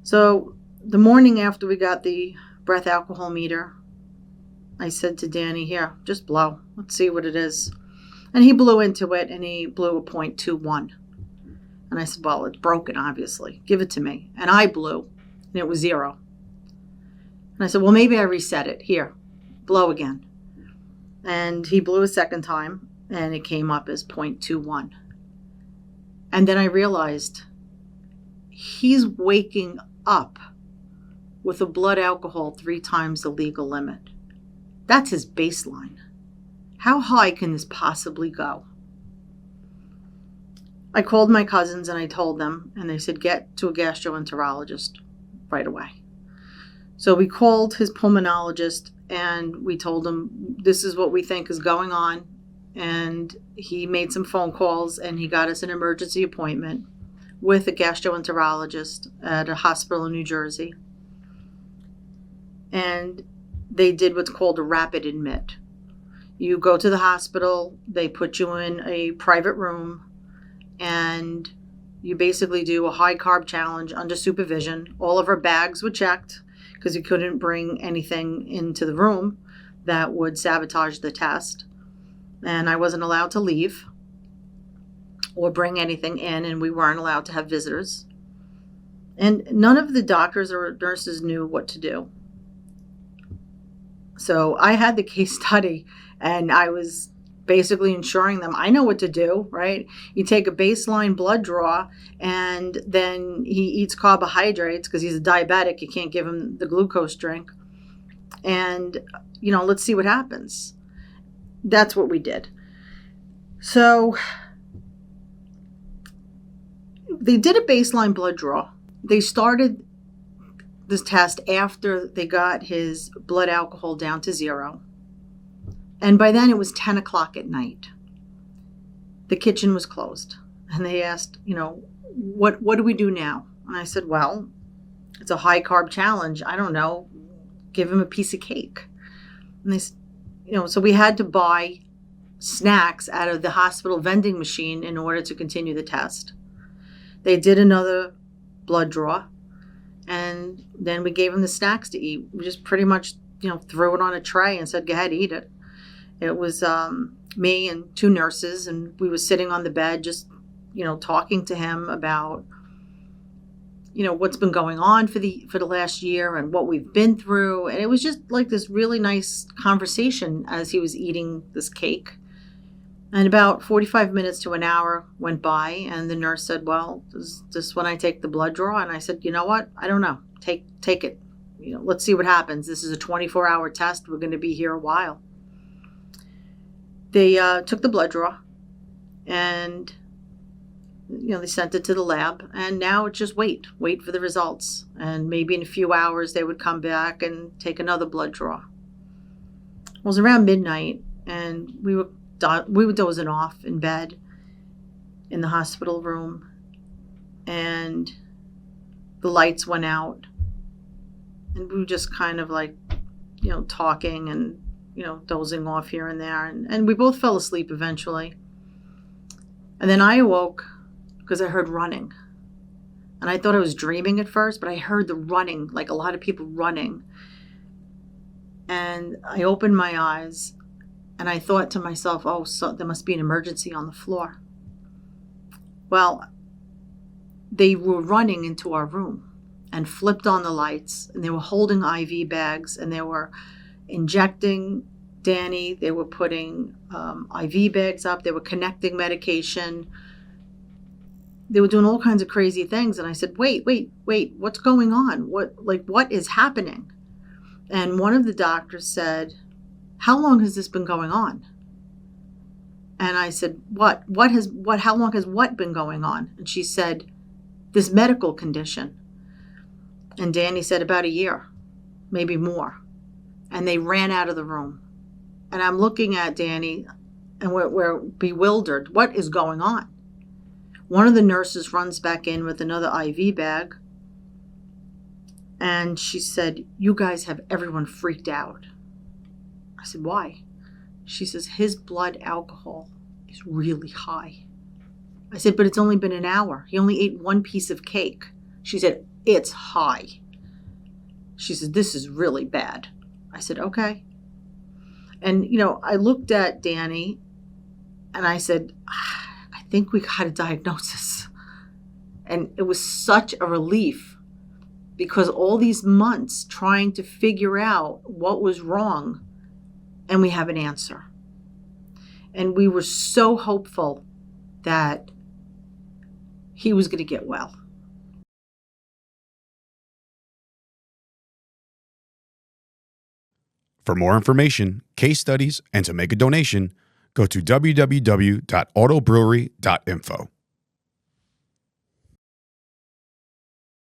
So the morning after we got the breath alcohol meter, I said to Danny, here, just blow. Let's see what it is. And he blew into it, and he blew a .21. And I said, well, it's broken, obviously. Give it to me. And I blew, and it was 0. And I said, well, maybe I reset it. Here, blow again. And he blew a second time, and it came up as .21. And then I realized he's waking up with a blood alcohol 3 times the legal limit. That's his baseline. How high can this possibly go? I called my cousins and I told them, and they said, get to a gastroenterologist right away. So we called his pulmonologist and we told him, this is what we think is going on. And he made some phone calls and he got us an emergency appointment with a gastroenterologist at a hospital in New Jersey. And they did what's called a rapid admit. You go to the hospital, they put you in a private room, and you basically do a high carb challenge under supervision. All of our bags were checked because you couldn't bring anything into the room that would sabotage the test. And I wasn't allowed to leave or bring anything in, and we weren't allowed to have visitors. And none of the doctors or nurses knew what to do. So I had the case study, and I was basically ensuring them, I know what to do, right? You take a baseline blood draw, and then he eats carbohydrates because he's a diabetic. You can't give him the glucose drink. And, let's see what happens. That's what we did. So they did a baseline blood draw. They started this test after they got his blood alcohol down to 0. And by then it was 10 o'clock at night. The kitchen was closed. And they asked, what do we do now? And I said, well, it's a high carb challenge. I don't know. Give him a piece of cake. And they said, so we had to buy snacks out of the hospital vending machine in order to continue the test. They did another blood draw. And then we gave him the snacks to eat. We just pretty much, threw it on a tray and said, go ahead, eat it. It was me and 2 nurses, and we were sitting on the bed just, talking to him about, what's been going on for the last year and what we've been through. And it was just like this really nice conversation as he was eating this cake. And about 45 minutes to an hour went by, and the nurse said, well, is this when I take the blood draw? And I said, you know what? I don't know. Take it. Let's see what happens. This is a 24-hour test. We're going to be here a while. They took the blood draw, and they sent it to the lab, and now it's just wait for the results. And maybe in a few hours they would come back and take another blood draw. It was around midnight, and we were dozing off in bed in the hospital room, and the lights went out, and we were just kind of like, talking and, dozing off here and there, and we both fell asleep eventually. And then I awoke because I heard running, and I thought I was dreaming at first, but I heard the running, like a lot of people running. And I opened my eyes, and I thought to myself, so there must be an emergency on the floor. Well, they were running into our room and flipped on the lights, and they were holding IV bags, and they were injecting Danny. They were putting IV bags up. They were connecting medication. They were doing all kinds of crazy things. And I said, wait, what's going on? What is happening? And one of the doctors said, how long has this been going on? And I said, how long has what been going on? And she said, this medical condition. And Danny said, about a year, maybe more. And they ran out of the room. And I'm looking at Danny, and we're bewildered. What is going on? One of the nurses runs back in with another IV bag. And she said, you guys have everyone freaked out. I said, why? She says, his blood alcohol is really high. I said, but it's only been an hour. He only ate 1 piece of cake. She said, It's high. She said, this is really bad. I said, okay. And, I looked at Danny and I said, I think we got a diagnosis. And it was such a relief because all these months trying to figure out what was wrong, and we have an answer. And we were so hopeful that he was going to get well. For more information, case studies, and to make a donation, go to www.autobrewery.info.